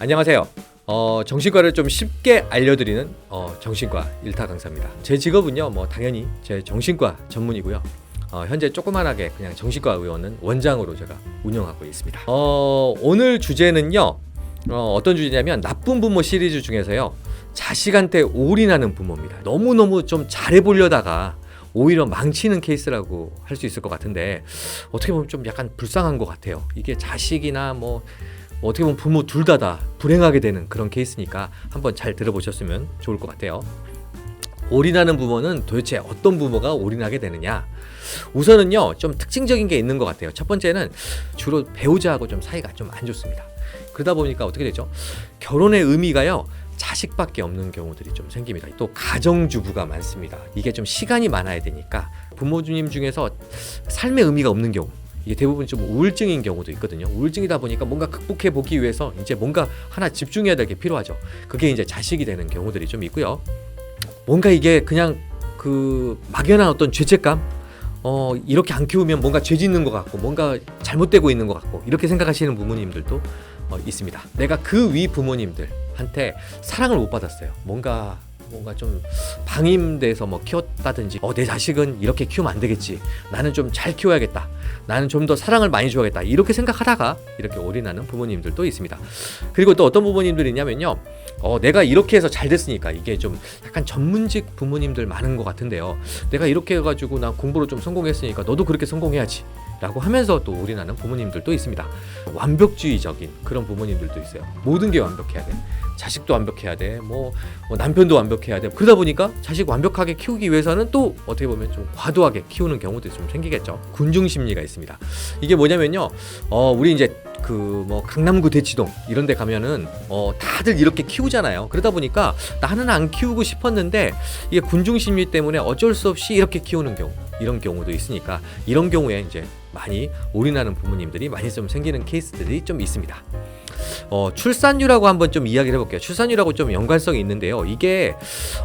안녕하세요. 정신과를 좀 쉽게 알려드리는 정신과 일타 강사입니다. 제 직업은요, 당연히 제 정신과 전문이고요. 현재 조그만하게 그냥 정신과 의원은 원장으로 제가 운영하고 있습니다. 오늘 주제는요, 어떤 주제냐면 나쁜 부모 시리즈 중에서요, 자식한테 올인하는 부모입니다. 너무너무 좀 잘해보려다가 오히려 망치는 케이스라고 할 수 있을 것 같은데, 어떻게 보면 좀 약간 불쌍한 것 같아요. 이게 자식이나 어떻게 보면 부모 둘 다 불행하게 되는 그런 케이스니까 한번 잘 들어보셨으면 좋을 것 같아요. 올인하는 부모는 도대체 어떤 부모가 올인하게 되느냐? 우선은요, 좀 특징적인 게 있는 것 같아요. 첫 번째는 주로 배우자하고 좀 사이가 좀 안 좋습니다. 그러다 보니까 어떻게 되죠? 결혼의 의미가요, 자식밖에 없는 경우들이 좀 생깁니다. 또 가정주부가 많습니다. 이게 좀 시간이 많아야 되니까 부모님 중에서 삶의 의미가 없는 경우, 이게 대부분 좀 우울증인 경우도 있거든요. 우울증이다 보니까 뭔가 극복해 보기 위해서 이제 뭔가 하나 집중해야 될 게 필요하죠. 그게 이제 자식이 되는 경우들이 좀 있고요. 뭔가 이게 그냥 막연한 어떤 죄책감, 이렇게 안 키우면 뭔가 죄 짓는 것 같고 뭔가 잘못되고 있는 것 같고 이렇게 생각하시는 부모님들도 있습니다. 내가 그 위 부모님들한테 사랑을 못 받았어요. 뭔가 좀 방임돼서 키웠다든지, 내 자식은 이렇게 키우면 안 되겠지, 나는 좀 잘 키워야겠다, 나는 좀 더 사랑을 많이 줘야겠다, 이렇게 생각하다가 이렇게 올인하는 부모님들도 있습니다. 그리고 또 어떤 부모님들이 있냐면요, 내가 이렇게 해서 잘 됐으니까, 이게 좀 약간 전문직 부모님들 많은 것 같은데요, 내가 이렇게 해가지고 나 공부로 좀 성공했으니까 너도 그렇게 성공해야지 라고 하면서 또 올인하는 부모님들도 있습니다. 완벽주의적인 그런 부모님들도 있어요. 모든 게 완벽해야 돼, 자식도 완벽해야 돼, 남편도 완벽해야 돼. 그러다 보니까 자식 완벽하게 키우기 위해서는 또 어떻게 보면 좀 과도하게 키우는 경우도 좀 생기겠죠. 군중심리가 있습니다. 이게 뭐냐면요, 우리 이제 강남구 대치동 이런 데 가면은 다들 이렇게 키우잖아요. 그러다 보니까 나는 안 키우고 싶었는데 이게 군중심리 때문에 어쩔 수 없이 이렇게 키우는 경우, 이런 경우도 있으니까, 이런 경우에 이제 많이 올인하는 부모님들이 많이 좀 생기는 케이스들이 좀 있습니다. 출산율하고 한번 좀 이야기를 해볼게요. 출산율하고 좀 연관성이 있는데요, 이게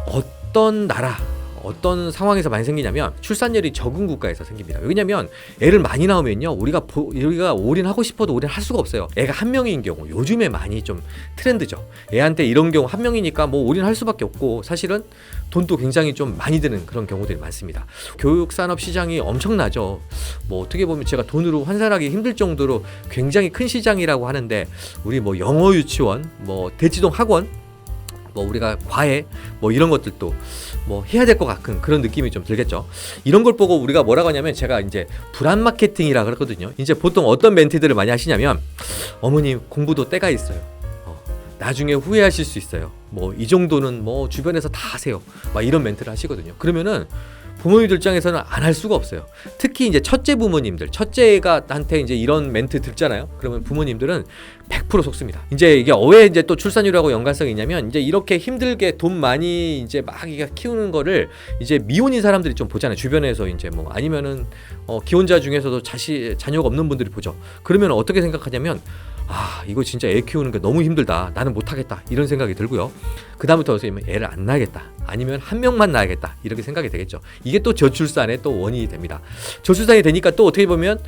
어떤 나라, 어떤 상황에서 많이 생기냐면 출산율이 적은 국가에서 생깁니다. 왜냐면 애를 많이 낳으면요, 우리가 올인하고 싶어도 올인할 수가 없어요. 애가 한 명인 경우, 요즘에 많이 좀 트렌드죠. 애한테 이런 경우 한 명이니까 올인할 수밖에 없고, 사실은 돈도 굉장히 좀 많이 드는 그런 경우들이 많습니다. 교육산업 시장이 엄청나죠. 어떻게 보면 제가 돈으로 환산하기 힘들 정도로 굉장히 큰 시장이라고 하는데, 우리 영어 유치원, 대치동 학원, 우리가 과외 이런 것들도 해야 될 것 같은 그런 느낌이 좀 들겠죠. 이런 걸 보고 우리가 뭐라고 하냐면, 제가 이제 불안 마케팅이라 그러거든요. 이제 보통 어떤 멘트들을 많이 하시냐면, 어머님 공부도 때가 있어요, 나중에 후회하실 수 있어요, 이 정도는 주변에서 다 하세요, 이런 멘트를 하시거든요. 그러면은 부모님들 입장에서는 안 할 수가 없어요. 특히 이제 첫째 부모님들, 첫째가 한테 이제 이런 멘트 듣잖아요. 그러면 부모님들은 100% 속습니다. 이제 이게 왜 이제 또 출산율하고 연관성이 있냐면, 이제 이렇게 힘들게 돈 많이 이제 막 키우는 거를 이제 미혼인 사람들이 좀 보잖아요. 주변에서 이제 아니면은 기혼자 중에서도 자녀가 없는 분들이 보죠. 그러면 어떻게 생각하냐면, 이거 진짜 애 키우는 게 너무 힘들다, 나는 못하겠다, 이런 생각이 들고요. 그 다음부터 애를 안 낳아야겠다, 아니면 한 명만 낳아야겠다, 이렇게 생각이 되겠죠. 이게 또 저출산의 또 원인이 됩니다. 저출산이 되니까 또 어떻게 보면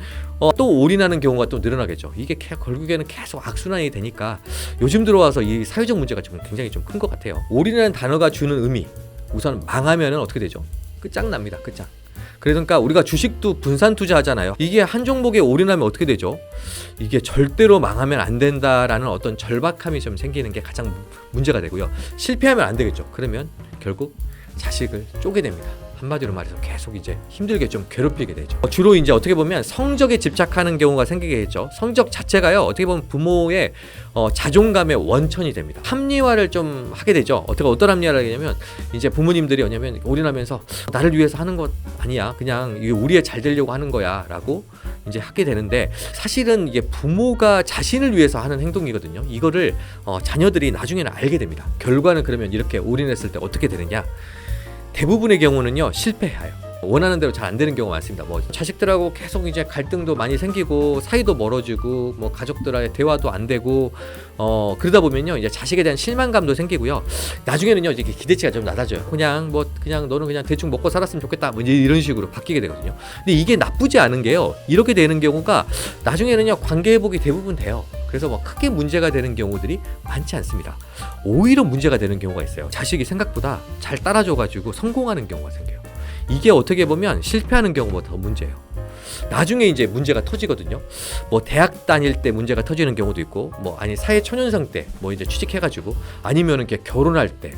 또 올인하는 경우가 또 늘어나겠죠. 이게 결국에는 계속 악순환이 되니까 요즘 들어와서 이 사회적 문제가 좀 굉장히 좀 큰 것 같아요. 올인이라는 단어가 주는 의미, 우선 망하면은 어떻게 되죠? 끝장납니다. 끝장. 그러니까 우리가 주식도 분산 투자하잖아요. 이게 한 종목에 올인하면 어떻게 되죠? 이게 절대로 망하면 안 된다라는 어떤 절박함이 좀 생기는 게 가장 문제가 되고요. 실패하면 안 되겠죠. 그러면 결국 자식을 쪼개 됩니다. 한마디로 말해서 계속 이제 힘들게 좀 괴롭히게 되죠. 주로 이제 어떻게 보면 성적에 집착하는 경우가 생기겠죠. 성적 자체가요, 어떻게 보면 부모의 자존감의 원천이 됩니다. 합리화를 좀 하게 되죠. 어떤 합리화를 하냐면, 이제 부모님들이 뭐냐면 올인하면서 나를 위해서 하는 것 아니야, 그냥 이게 우리의 잘 되려고 하는 거야 라고 이제 하게 되는데, 사실은 이게 부모가 자신을 위해서 하는 행동이거든요. 이거를 자녀들이 나중에는 알게 됩니다. 결과는 그러면 이렇게 올인했을 때 어떻게 되느냐, 대부분의 경우는요, 실패해요. 원하는 대로 잘 안 되는 경우가 많습니다. 자식들하고 계속 이제 갈등도 많이 생기고, 사이도 멀어지고, 가족들과의 대화도 안 되고, 그러다 보면요, 이제 자식에 대한 실망감도 생기고요. 나중에는요, 이제 기대치가 좀 낮아져요. 그냥 너는 그냥 대충 먹고 살았으면 좋겠다, 이제 이런 식으로 바뀌게 되거든요. 근데 이게 나쁘지 않은 게요, 이렇게 되는 경우가 나중에는요, 관계 회복이 대부분 돼요. 그래서 뭐 크게 문제가 되는 경우들이 많지 않습니다. 오히려 문제가 되는 경우가 있어요. 자식이 생각보다 잘 따라줘가지고 성공하는 경우가 생겨요. 이게 어떻게 보면 실패하는 경우보다 더 문제예요. 나중에 이제 문제가 터지거든요. 뭐 대학 다닐 때 문제가 터지는 경우도 있고, 뭐 아니 사회 초년생 때 뭐 이제 취직해가지고, 아니면은 이렇게 결혼할 때,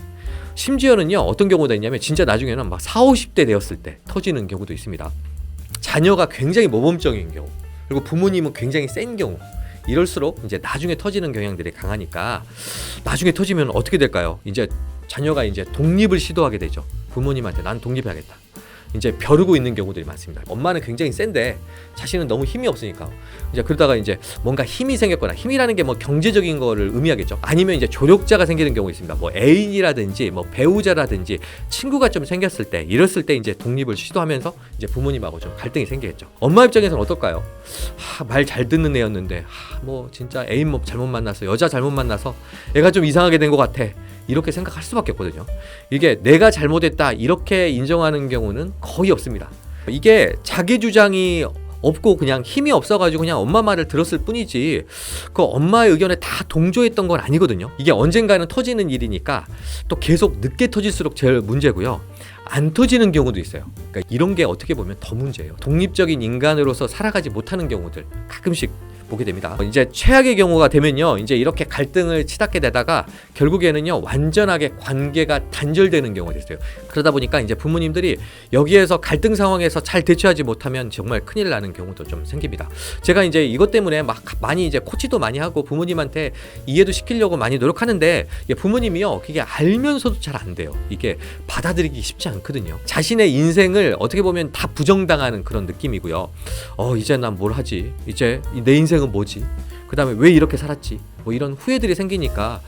심지어는요 어떤 경우가 있냐면 진짜 나중에는 막 40, 50대 되었을 때 터지는 경우도 있습니다. 자녀가 굉장히 모범적인 경우, 그리고 부모님은 굉장히 센 경우, 이럴수록 이제 나중에 터지는 경향들이 강하니까, 나중에 터지면 어떻게 될까요? 이제 자녀가 이제 독립을 시도하게 되죠. 부모님한테 난 독립해야겠다. 이제 벼르고 있는 경우들이 많습니다. 엄마는 굉장히 센데 자신은 너무 힘이 없으니까, 이제 그러다가 이제 뭔가 힘이 생겼거나, 힘이라는 게 뭐 경제적인 거를 의미하겠죠. 아니면 이제 조력자가 생기는 경우 있습니다. 뭐 애인이라든지 뭐 배우자라든지 친구가 좀 생겼을 때, 이랬을 때 이제 독립을 시도하면서 이제 부모님하고 좀 갈등이 생기겠죠. 엄마 입장에서는 어떨까요? 말 잘 듣는 애였는데 뭐 진짜 애인 뭐 잘못 만나서, 여자 잘못 만나서 애가 좀 이상하게 된 것 같아, 이렇게 생각할 수밖에 없거든요. 이게 내가 잘못했다 이렇게 인정하는 경우는 거의 없습니다. 이게 자기 주장이 없고 그냥 힘이 없어가지고 그냥 엄마 말을 들었을 뿐이지, 그 엄마의 의견에 다 동조했던 건 아니거든요. 이게 언젠가는 터지는 일이니까 또 계속 늦게 터질수록 제일 문제고요. 안 터지는 경우도 있어요. 그러니까 이런 게 어떻게 보면 더 문제예요. 독립적인 인간으로서 살아가지 못하는 경우들 가끔씩 보게 됩니다. 이제 최악의 경우가 되면요, 이제 이렇게 갈등을 치닫게 되다가 결국에는요 완전하게 관계가 단절되는 경우가 있어요. 그러다 보니까 이제 부모님들이 여기에서 갈등 상황에서 잘 대처하지 못하면 정말 큰일 나는 경우도 좀 생깁니다. 제가 이제 이것 때문에 막 많이 이제 코치도 많이 하고 부모님한테 이해도 시키려고 많이 노력하는데, 부모님이요 그게 알면서도 잘 안 돼요. 이게 받아들이기 쉽지 않거든요. 자신의 인생을 어떻게 보면 다 부정당하는 그런 느낌이고요. 이제 난 뭘 하지? 이제 내 인생은 뭐지? 그 다음에 왜 이렇게 살았지? 뭐 이런 후회들이 생기니까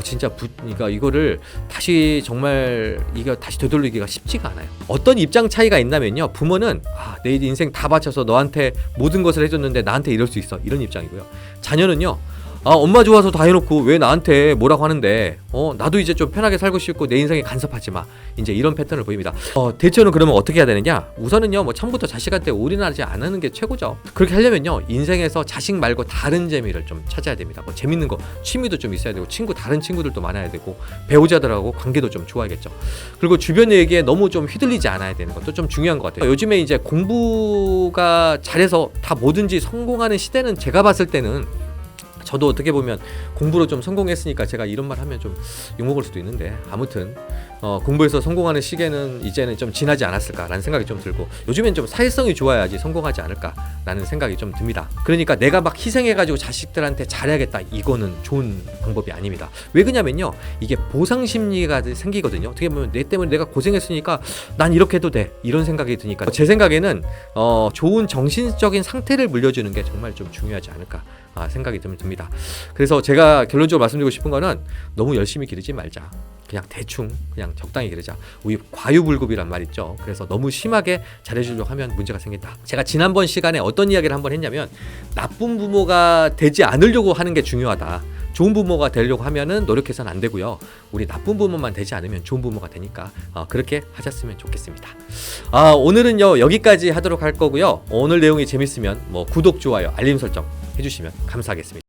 진짜 그러니까 이거를 다시 정말 이거 다시 되돌리기가 쉽지가 않아요. 어떤 입장 차이가 있냐면요, 부모는 내 인생 다 바쳐서 너한테 모든 것을 해줬는데 나한테 이럴 수 있어, 이런 입장이고요. 자녀는요, 엄마 좋아서 다 해놓고 왜 나한테 뭐라고 하는데, 나도 이제 좀 편하게 살고 싶고 내 인생에 간섭하지 마, 이제 이런 패턴을 보입니다. 대처는 그러면 어떻게 해야 되느냐? 우선은요, 뭐 처음부터 자식한테 올인하지 않는 게 최고죠. 그렇게 하려면요, 인생에서 자식 말고 다른 재미를 좀 찾아야 됩니다. 뭐 재밌는 거, 취미도 좀 있어야 되고, 다른 친구들도 많아야 되고, 배우자들하고 관계도 좀 좋아야겠죠. 그리고 주변 얘기에 너무 좀 휘둘리지 않아야 되는 것도 좀 중요한 것 같아요. 요즘에 이제 공부가 잘해서 다 뭐든지 성공하는 시대는, 제가 봤을 때는, 저도 어떻게 보면 공부로 좀 성공했으니까 제가 이런 말 하면 좀 욕먹을 수도 있는데, 아무튼 공부에서 성공하는 시기는 이제는 좀 지나지 않았을까라는 생각이 좀 들고, 요즘엔 좀 사회성이 좋아야지 성공하지 않을까라는 생각이 좀 듭니다. 그러니까 내가 막 희생해가지고 자식들한테 잘해야겠다, 이거는 좋은 방법이 아닙니다. 왜 그러냐면요, 이게 보상심리가 생기거든요. 어떻게 보면 내 때문에 내가 고생했으니까 난 이렇게 해도 돼, 이런 생각이 드니까 제 생각에는 좋은 정신적인 상태를 물려주는 게 정말 좀 중요하지 않을까 생각이 듭니다. 그래서 제가 결론적으로 말씀드리고 싶은 거는, 너무 열심히 기르지 말자. 그냥 대충 그냥 적당히 기르자. 우리 과유불급이란 말 있죠. 그래서 너무 심하게 잘해주려고 하면 문제가 생긴다. 제가 지난번 시간에 어떤 이야기를 한번 했냐면, 나쁜 부모가 되지 않으려고 하는 게 중요하다. 좋은 부모가 되려고 하면은 노력해서는 안 되고요. 우리 나쁜 부모만 되지 않으면 좋은 부모가 되니까 그렇게 하셨으면 좋겠습니다. 오늘은요 여기까지 하도록 할 거고요. 오늘 내용이 재밌으면 뭐 구독, 좋아요, 알림 설정 해주시면 감사하겠습니다.